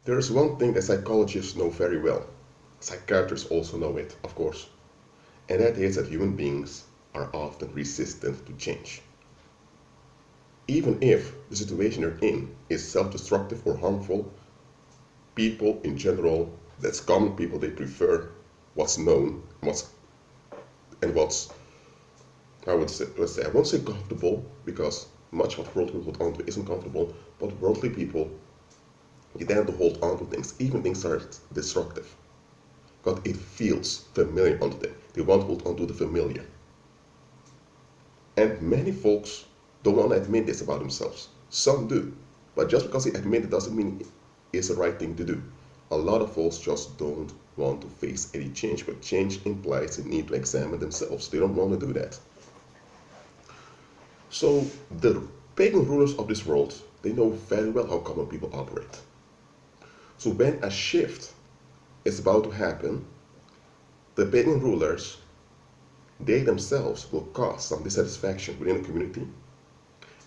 There is one thing that psychologists know very well. Psychiatrists also know it, of course, and that is that human beings are often resistant to change. Even if the situation you're in is self-destructive or harmful, people in general, that's common people, they prefer what's known, what's I won't say comfortable because much of what worldly people hold on to isn't comfortable, but worldly people, they tend to hold on to things, even things that are destructive, because it feels familiar unto them. They want to hold on to the familiar. And many folks don't want to admit this about themselves. Some do, but just because they admit it doesn't mean it's the right thing to do. A lot of folks just don't want to face any change, but change implies they need to examine themselves. They don't want to do that. So the pagan rulers of this world, they know very well how common people operate. So when a shift is about to happen, the pagan rulers, they themselves will cause some dissatisfaction within the community,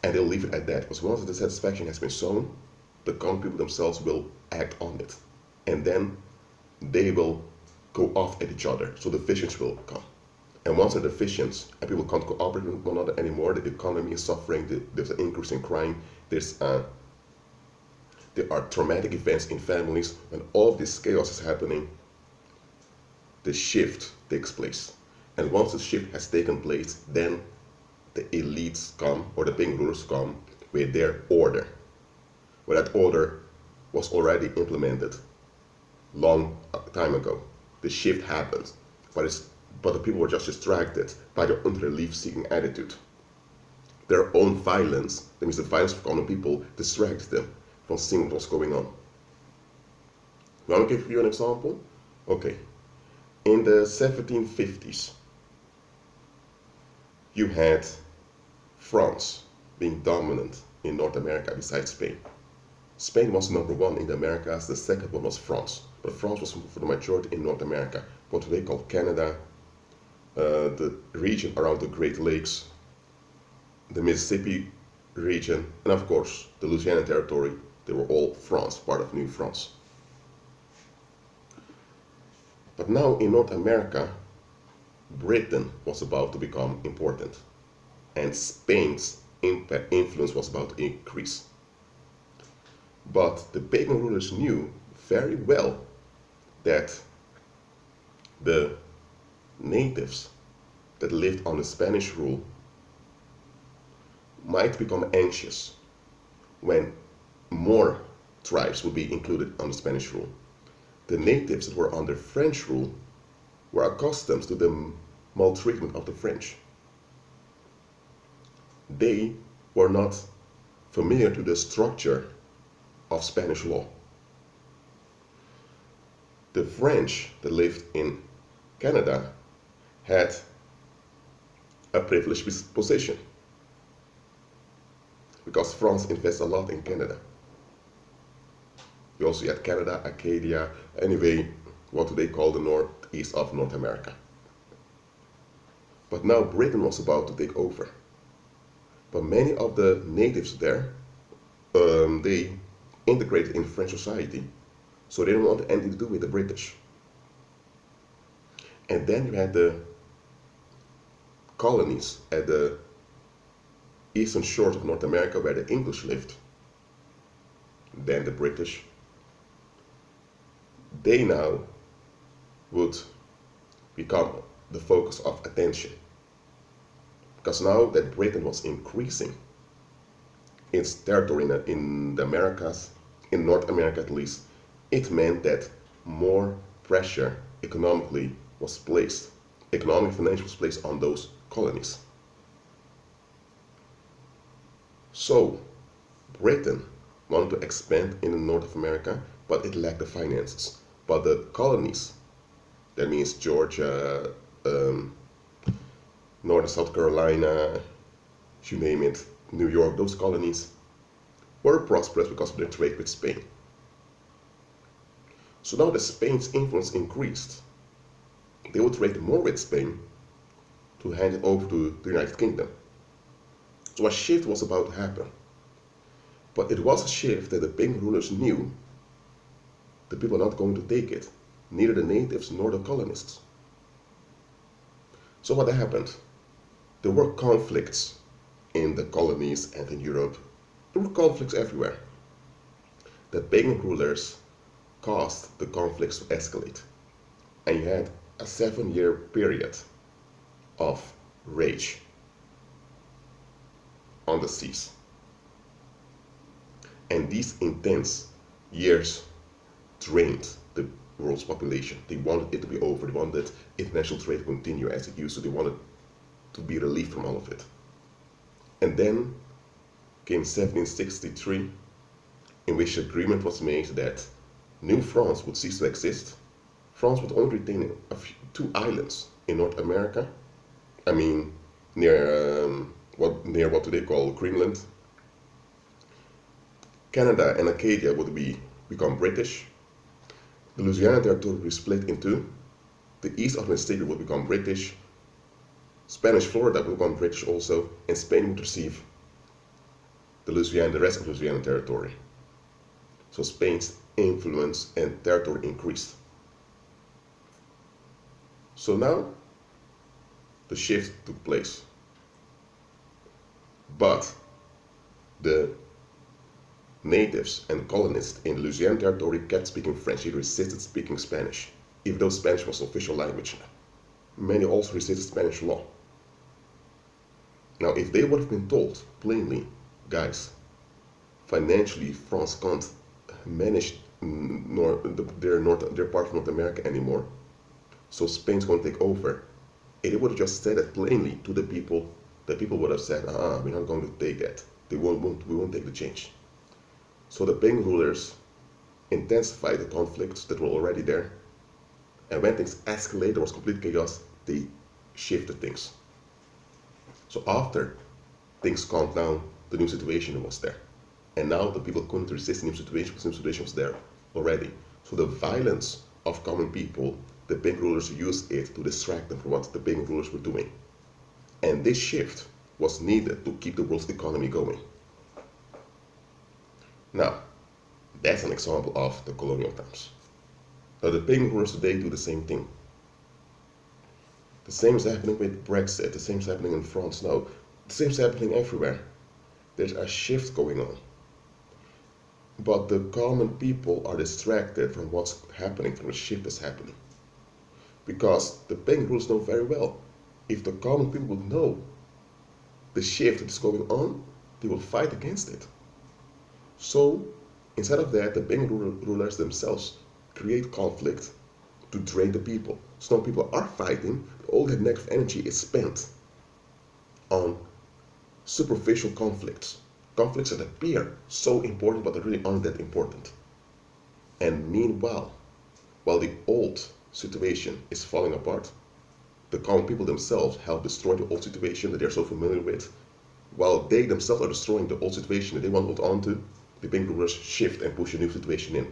and they'll leave it at that. Because once the dissatisfaction has been sown, the common people themselves will act on it. And then they will go off at each other. So divisions will come. And once the divisions and people can't cooperate with one another anymore, the economy is suffering, there's an increase in crime, there are traumatic events in families. When all of this chaos is happening, the shift takes place. And once the shift has taken place, then the elites come, or the pagan rulers come, with their order. Well, that order was already implemented long time ago. The shift happened, but the people were just distracted by their own relief-seeking attitude. Their own violence, that means the violence of common people, distracted them from seeing what was going on. Want to give you an example? Okay. In the 1750s, you had France being dominant in North America besides Spain. Spain was number one in the Americas, the second one was France. But France was for the majority in North America, what they call Canada, the region around the Great Lakes, the Mississippi region, and of course the Louisiana Territory. They were all France, part of New France. But now in North America, Britain was about to become important, and Spain's influence was about to increase. But the pagan rulers knew very well that the natives that lived under Spanish rule might become anxious when more tribes would be included under Spanish rule. The natives that were under French rule were accustomed to the maltreatment of the French. They were not familiar to the structure of Spanish law. The French that lived in Canada had a privileged position because France invests a lot in Canada. We also had Canada, Acadia, anyway, what do they call the northeast of North America. But now Britain was about to take over. But many of the natives there, they integrated in French society, so they didn't want anything to do with the British. And then you had the colonies at the eastern shores of North America where the English lived, then the British. They now would become the focus of attention. Because now that Britain was increasing its territory in the Americas, in North America at least, it meant that more pressure economic financial was placed on those colonies. So Britain wanted to expand in the north of America, but it lacked the finances. But the colonies, that means Georgia, North and South Carolina, you name it, New York, those colonies were prosperous because of their trade with Spain. So now that Spain's influence increased, they would trade more with Spain to hand it over to the United Kingdom. So a shift was about to happen. But it was a shift that the pagan rulers knew the people are not going to take it, neither the natives nor the colonists. So what happened? There were conflicts in the colonies and in Europe. There were conflicts everywhere. The pagan rulers caused the conflicts to escalate. And you had a 7-year period of rage on the seas. And these intense years drained the world's population. They wanted it to be over. They wanted international trade to continue as it used to. They wanted to be relieved from all of it. And then came 1763, in which agreement was made that New France would cease to exist. France would only retain two islands in North America. I mean, near what do they call Greenland. Canada and Acadia would become British. The Louisiana Territory would be split in two. The east of Mississippi would become British. Spanish Florida would become British also, and Spain would receive the rest of the Louisiana Territory. So Spain's influence and territory increased. So now the shift took place. But the natives and colonists in the Louisiana Territory kept speaking French. They resisted speaking Spanish, even though Spanish was official language. Many also resisted Spanish law. Now, if they would have been told plainly, guys, financially France can't manage their part of North America anymore, so Spain's going to take over. If they would have just said it plainly to the people would have said, we're not going to take that. We won't take the change. So the pagan rulers intensified the conflicts that were already there, and when things escalated, there was complete chaos, they shifted things. So after things calmed down, the new situation was there. And now the people couldn't resist the new situation because the new situation was there already. So the violence of common people, the pagan rulers used it to distract them from what the pagan rulers were doing. And this shift was needed to keep the world's economy going. Now, that's an example of the colonial times. Now the pagan rulers today do the same thing. The same is happening with Brexit, the same is happening in France now, the same is happening everywhere. There's a shift going on. But the common people are distracted from what's happening, from the shift that's happening. Because the pagan rulers know very well, if the common people would know the shift that is going on, they will fight against it. So, instead of that, the pagan rulers themselves create conflict to drain the people. So now people are fighting, but all that negative energy is spent on superficial conflicts. Conflicts that appear so important, but they really aren't that important. And meanwhile, while the old situation is falling apart, the common people themselves help destroy the old situation that they're so familiar with. While they themselves are destroying the old situation that they want to hold on to, the pagan rulers shift and push a new situation in.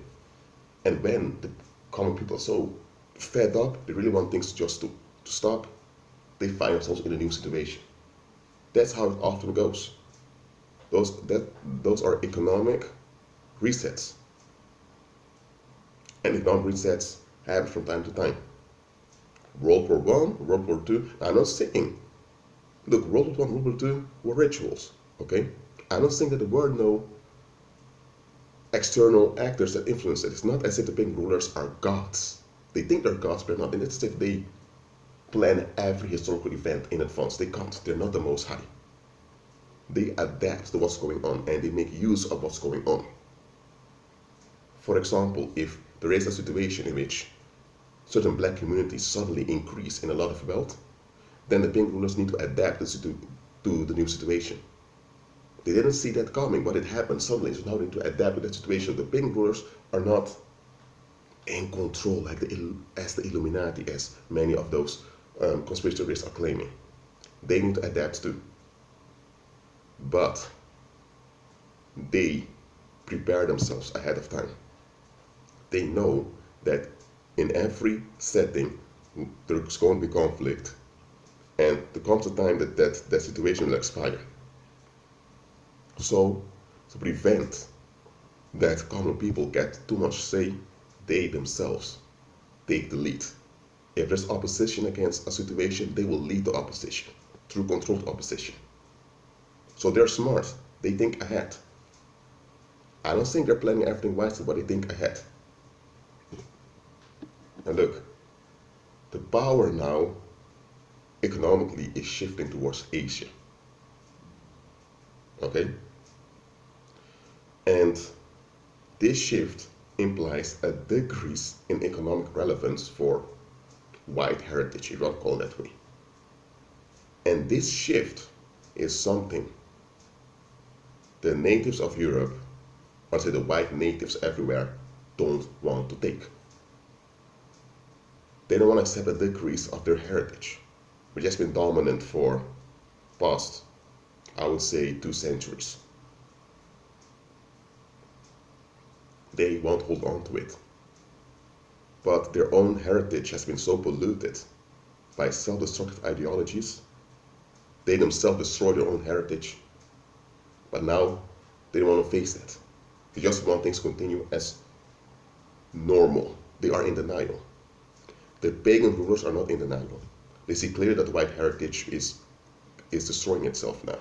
And when the common people are so fed up, they really want things just to stop, they find themselves in a new situation. That's how it often goes. Those are economic resets. And economic resets happen from time to time. World War I, World War II, I'm not saying, look, World War I, World War II were rituals, okay? I'm not saying that there were no external actors that influence it. It's not as if the pagan rulers are gods. They think they're gods, but they're not. And it's as if they plan every historical event in advance. They can't. They're not the Most High. They adapt to what's going on and they make use of what's going on. For example, if there is a situation in which certain black communities suddenly increase in a lot of wealth, then the pagan rulers need to adapt to the new situation. They didn't see that coming, but it happened suddenly, so now they need to adapt to that situation. The pagan rulers are not in control as the Illuminati, as many of those conspiracy theorists are claiming. They need to adapt too. But they prepare themselves ahead of time. They know that in every setting there's going to be conflict, and there comes a time that situation will expire. So, to prevent that common people get too much say, they themselves take the lead. If there's opposition against a situation, they will lead the opposition through controlled opposition. So they're smart. They think ahead. I don't think they're planning everything wisely, but they think ahead. And look, the power now economically is shifting towards Asia. Okay? And this shift implies a decrease in economic relevance for white heritage, if you want to call it that way. And this shift is something the natives of Europe, or say the white natives everywhere, don't want to take. They don't want to accept a decrease of their heritage, which has been dominant for past, I would say, 2 centuries. They won't hold on to it. But their own heritage has been so polluted by self-destructive ideologies. They themselves destroy their own heritage. But now they don't want to face that. They just want things to continue as normal. They are in denial. The pagan rulers are not in denial. They see clearly that white heritage is destroying itself now.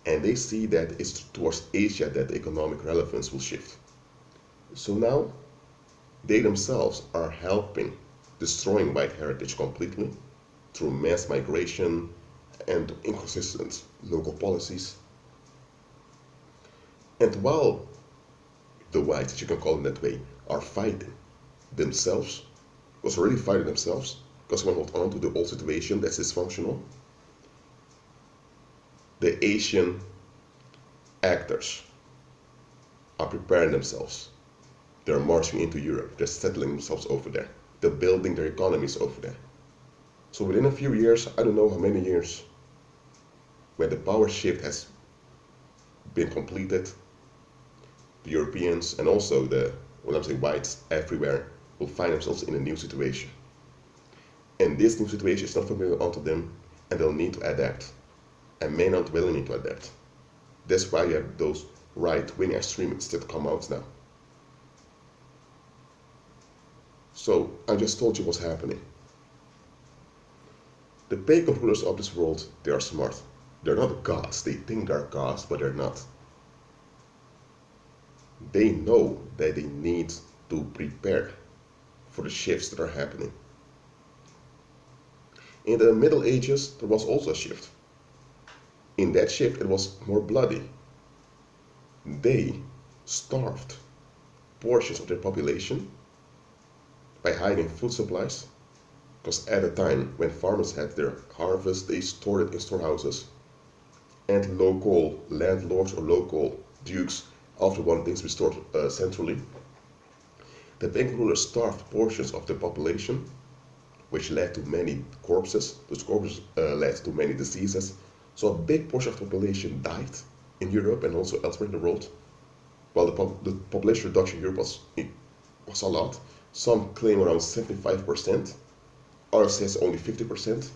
And they see that it's towards Asia that the economic relevance will shift. So now they themselves are helping destroying white heritage completely through mass migration and inconsistent local policies. And while the whites, if you can call them that way, are fighting themselves, because already fighting themselves, because they want to hold on to the old situation that's dysfunctional, the Asian actors are preparing themselves. They're marching into Europe. They're settling themselves over there. They're building their economies over there. So within a few years, I don't know how many years, when the power shift has been completed, the Europeans and also the, when I'm saying whites everywhere, will find themselves in a new situation. And this new situation is not familiar onto them, and they'll need to adapt. And may not willingly to adapt. That's why you have those right-wing extremists that come out now. So I just told you what's happening. The pagan rulers of this world, they are smart. They're not gods. They think they're gods, but they're not. They know that they need to prepare for the shifts that are happening. In the Middle Ages, there was also a shift. In that shift, it was more bloody. They starved portions of their population by hiding food supplies, because at a time when farmers had their harvest, they stored it in storehouses, and local landlords or local dukes often wanted things to be stored centrally. The pagan rulers starved portions of the population, which led to many corpses. Those corpses led to many diseases. So a big portion of the population died in Europe and also elsewhere in the world. While the population reduction in Europe was a lot. Some claim around 75%, others says only 50%.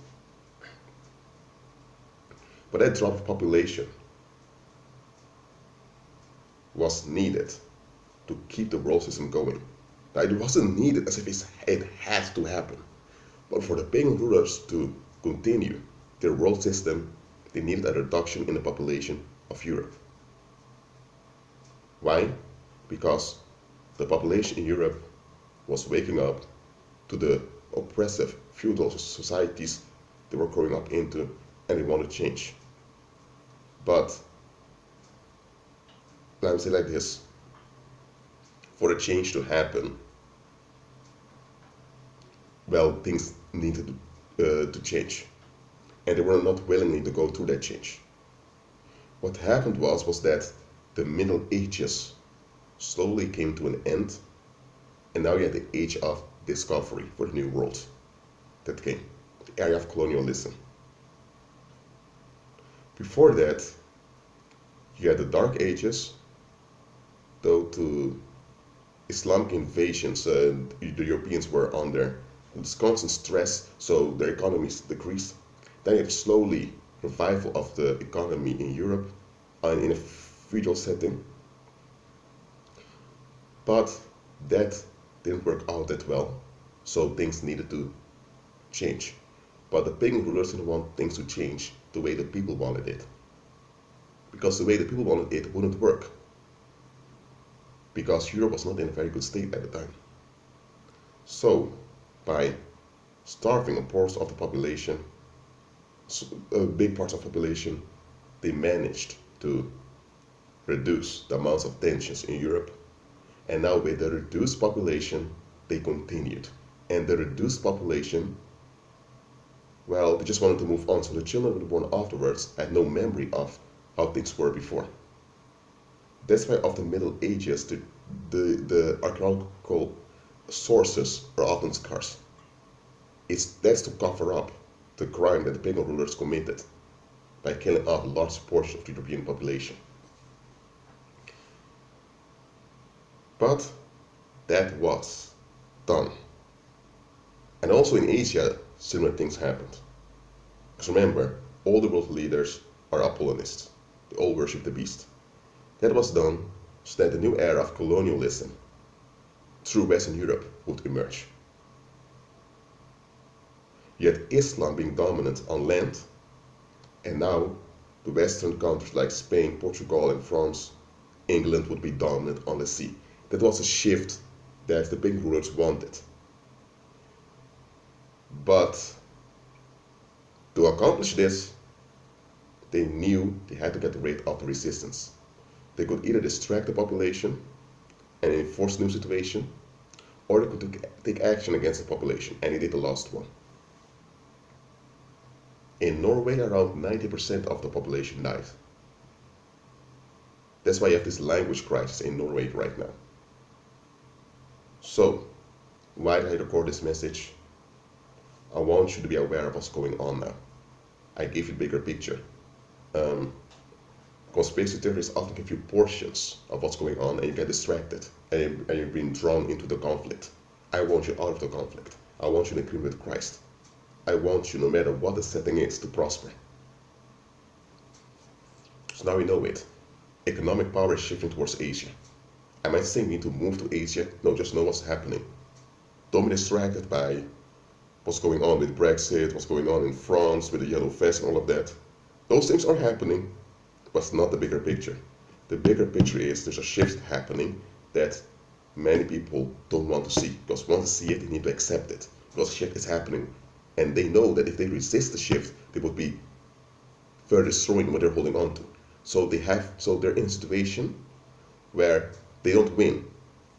But that drop of population was needed to keep the world system going. Now, it wasn't needed as if it had to happen. But for the pagan rulers to continue their world system, they needed a reduction in the population of Europe. Why? Because the population in Europe was waking up to the oppressive feudal societies they were growing up into, and they wanted to change. But let me say like this: for the change to happen, well, things needed to change, and they were not willingly to go through that change. What happened was that the Middle Ages slowly came to an end, and now you had the age of discovery for the New World that came, the era of colonialism. Before that, you had the Dark Ages, though to Islamic invasions, the Europeans were under this constant stress, so their economies decreased. Then you had slowly revival of the economy in Europe and in a feudal setting. But That didn't work out that well, so things needed to change. But the pagan rulers didn't want things to change the way the people wanted it. Because the way the people wanted it wouldn't work. Because Europe was not in a very good state at the time. So, by starving a portion of the population, big parts of the population, they managed to reduce the amounts of tensions in Europe. And now with the reduced population, they continued. And the reduced population, well, they just wanted to move on. So the children who were born afterwards had no memory of how things were before. That's why of the Middle Ages, the archaeological sources are often scarce. That's to cover up the crime that the pagan rulers committed by killing off large portions of the European population. But that was done. And also in Asia, similar things happened. Because remember, all the world leaders are Apollonists. They all worship the beast. That was done so that the new era of colonialism through Western Europe would emerge. Yet Islam being dominant on land, and now the Western countries like Spain, Portugal, and France, England would be dominant on the sea. That was a shift that the pagan rulers wanted. But to accomplish this, they knew they had to get rid of the resistance. They could either distract the population and enforce a new situation, or they could take action against the population, and they did the last one. In Norway, around 90% of the population died. That's why you have this language crisis in Norway right now. So, why did I record this message? I want you to be aware of what's going on now. I gave you a bigger picture. Conspiracy theories often give you portions of what's going on and you get distracted and you're being drawn into the conflict. I want you out of the conflict. I want you in agreement with Christ. I want you, no matter what the setting is, to prosper. So now we know it. Economic power is shifting towards Asia. Am I saying we need to move to Asia? No, just know what's happening. Don't be distracted by what's going on with Brexit, what's going on in France with the yellow vest and all of that. Those things are happening, but it's not the bigger picture. The bigger picture is there's a shift happening that many people don't want to see. Because once they see it, they need to accept it. Because the shift is happening. And they know that if they resist the shift, they would be further destroying what they're holding on to. So they're in a situation where they don't win.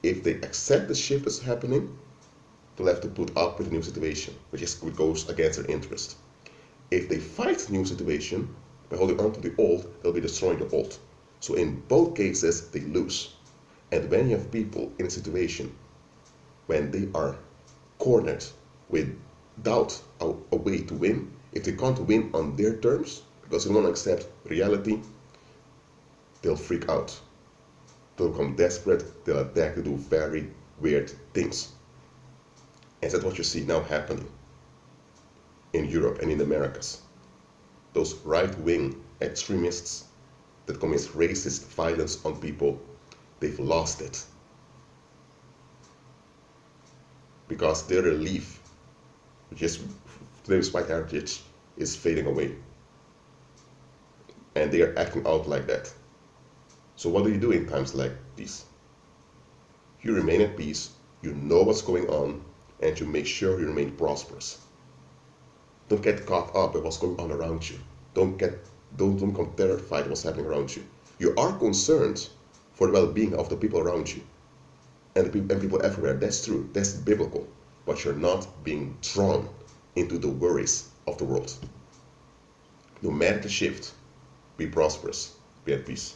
If they accept the shift that's happening, they'll have to put up with the new situation, which goes against their interest. If they fight the new situation by holding on to the old, they'll be destroying the old. So in both cases, they lose. And when you have people in a situation when they are cornered without a way to win, if they can't win on their terms, because they don't want to accept reality, they'll freak out. They'll become desperate, they'll attack, they'll do very weird things. And that's what you see now happening in Europe and in the Americas. Those right-wing extremists that commit racist violence on people, they've lost it. Because their relief, which is today's white heritage, is fading away. And they are acting out like that. So what do you do in times like these? You remain at peace, you know what's going on, and you make sure you remain prosperous. Don't get caught up in what's going on around you. Don't become terrified of what's happening around you. You are concerned for the well-being of the people around you and people everywhere. That's true. That's biblical. But you're not being drawn into the worries of the world. No matter the shift, be prosperous. Be at peace.